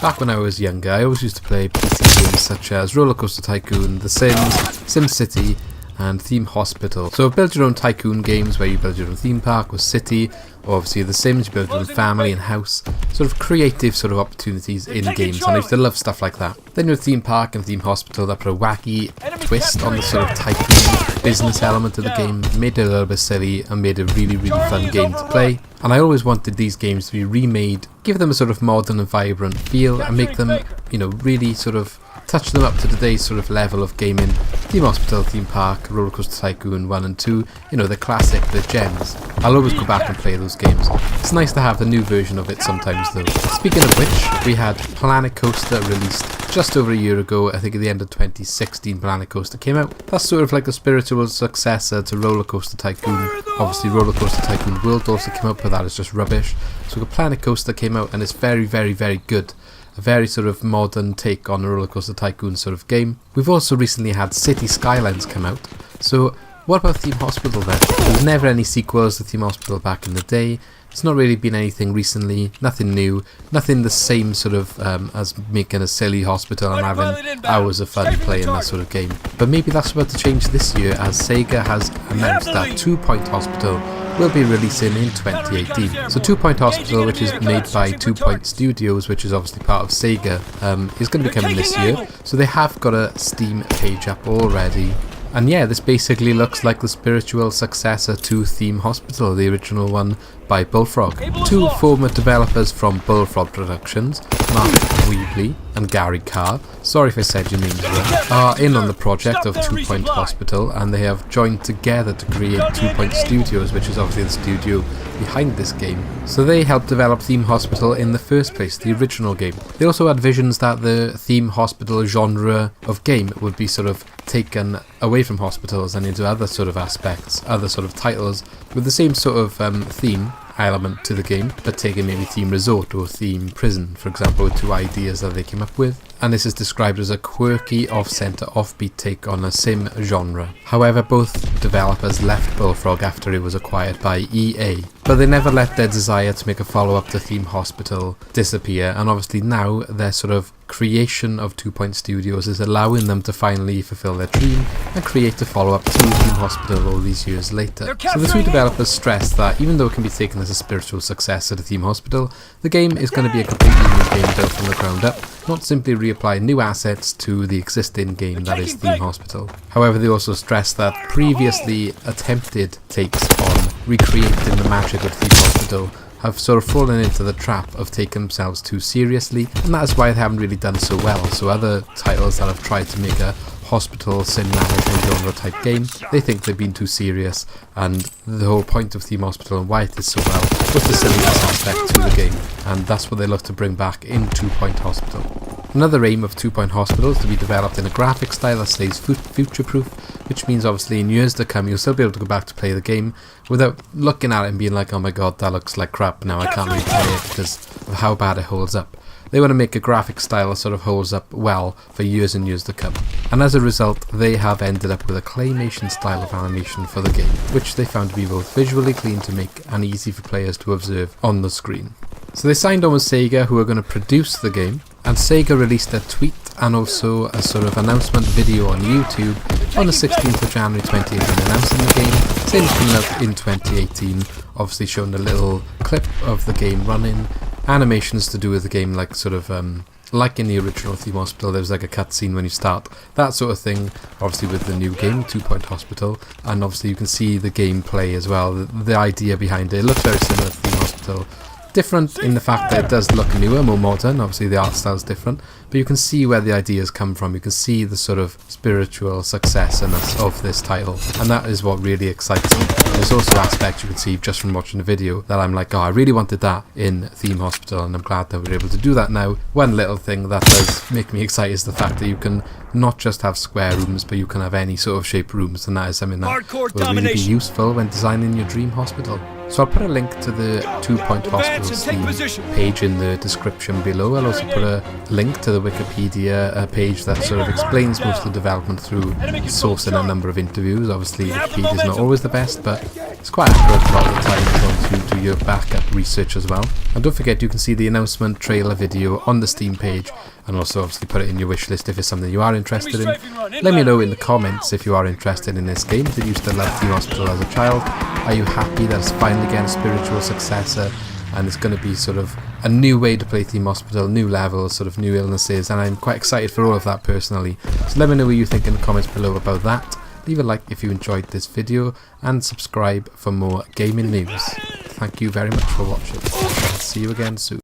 Back when I was younger, I always used to play PC games such as Roller Coaster Tycoon, The Sims, SimCity, and Theme Hospital. So build your own tycoon games where you build your own theme park or city, or obviously The Sims, you build your own family and house, sort of creative sort of opportunities in games, and I used to love stuff like that. Then your theme park and theme hospital that put a wacky twist on the sort of tycoon business element of the game, made it a little bit silly and made a really fun game to play. And I always wanted these games to be remade, give them a sort of modern and vibrant feel, and make them, you know, really sort of touch them up to today's sort of level of gaming. Theme Hospital, Theme Park, Roller Coaster Tycoon 1 and 2, you know, the classic, the gems. I'll always go back and play those games. It's nice to have the new version of it sometimes though. Speaking of which, we had Planet Coaster released just over a year ago. I think at the end of 2016 Planet Coaster came out. That's sort of like a spiritual successor to Roller Coaster Tycoon. Obviously Roller Coaster Tycoon World also came out, but that is just rubbish. So Planet Coaster came out and it's very good. A very sort of modern take on a Roller Coaster Tycoon sort of game. We've also recently had City Skylines come out. So what about Theme Hospital then? There was never any sequels to Theme Hospital back in the day. It's not really been anything recently, nothing new, nothing the same sort of as making a silly hospital and having hours of fun playing that sort of game. But maybe that's about to change this year, as Sega has announced that 2 Point Hospital will be releasing in 2018. So 2 Point Hospital, which is made by 2 Point Studios, which is obviously part of Sega, is going to be coming this year. So they have got a Steam page up already. And yeah, this basically looks like the spiritual successor to Theme Hospital, the original one by Bullfrog. Two former developers from Bullfrog Productions, Mark Weebly and Gary Carr, sorry if I said your names wrong, are in on the project of 2 Point Hospital, and they have joined together to create 2 Point Studios, which is obviously the studio behind this game. So they helped develop Theme Hospital in the first place, the original game. They also had visions that the Theme Hospital genre of game would be sort of taken away from hospitals and into other sort of aspects, other sort of titles with the same sort of theme element to the game, but taking maybe Theme Resort or Theme Prison, for example, were two ideas that they came up with. And this is described as a quirky, off-center, offbeat take on a sim genre. However, both developers left Bullfrog after it was acquired by EA, but they never let their desire to make a follow-up to Theme Hospital disappear, and obviously now their sort of creation of 2 Point Studios is allowing them to finally fulfill their dream and create a follow-up to Theme Hospital all these years later. So the two developers stress that even though it can be taken as a spiritual successor to Theme Hospital, the game is going to be a completely new game built from the ground up, not simply reapply new assets to the existing game that is Theme Hospital. However, they also stress that previously attempted takes on recreating the magic of Theme Hospital have sort of fallen into the trap of taking themselves too seriously, and that is why they haven't really done so well. So other titles that have tried to make a hospital sim management genre type game, they think they've been too serious, and the whole point of Theme Hospital and why it is so well was the silliness aspect to the game, and that's what they look to bring back in 2 Point Hospital. Another aim of 2 Point Hospital is to be developed in a graphic style that stays future-proof, which means obviously in years to come you'll still be able to go back to play the game without looking at it and being like, oh my god, that looks like crap now, I can't really play it because of how bad it holds up. They want to make a graphic style that sort of holds up well for years and years to come. And as a result, they have ended up with a claymation style of animation for the game, which they found to be both visually clean to make and easy for players to observe on the screen. So they signed on with Sega, who are going to produce the game, and Sega released a tweet and also a sort of announcement video on YouTube on the 16th of January 2018 announcing the game, saying it's coming out in 2018, obviously showing a little clip of the game running, animations to do with the game, like sort of like in the original Theme Hospital, there's like a cutscene when you start, that sort of thing, obviously with the new game, 2 Point Hospital, and obviously you can see the gameplay as well, the idea behind it looks very similar to Theme Hospital. Different in the fact that it does look newer, more modern, obviously the art style is different, but you can see where the ideas come from, you can see the sort of spiritual successness of this title, and that is what really excites me. There's also aspects you can see just from watching the video that I'm like, oh, I really wanted that in Theme Hospital, and I'm glad that we're able to do that now. One little thing that does make me excited is the fact that you can not just have square rooms, but you can have any sort of shaped rooms, and that is something that will really be useful when designing your dream hospital. So I'll put a link to the 2 Point Hospital Steam page in the description below. I'll also put a link to the Wikipedia page that sort of explains most of the development through sourcing a number of interviews. Obviously Wikipedia is not always the best, but it's quite accurate a lot of the time if you want to do your backup research as well. And don't forget, you can see the announcement trailer video on the Steam page, and also obviously put it in your wish list if it's something you are interested in. Let me know in the comments if you are interested in this game. Did you still love Team Hospital as a child? Are you happy that it's finally getting a spiritual successor and it's going to be sort of a new way to play Team Hospital, new levels, sort of new illnesses, and I'm quite excited for all of that personally. So let me know what you think in the comments below about that. Leave a like if you enjoyed this video and subscribe for more gaming news. Thank you very much for watching. I'll see you again soon.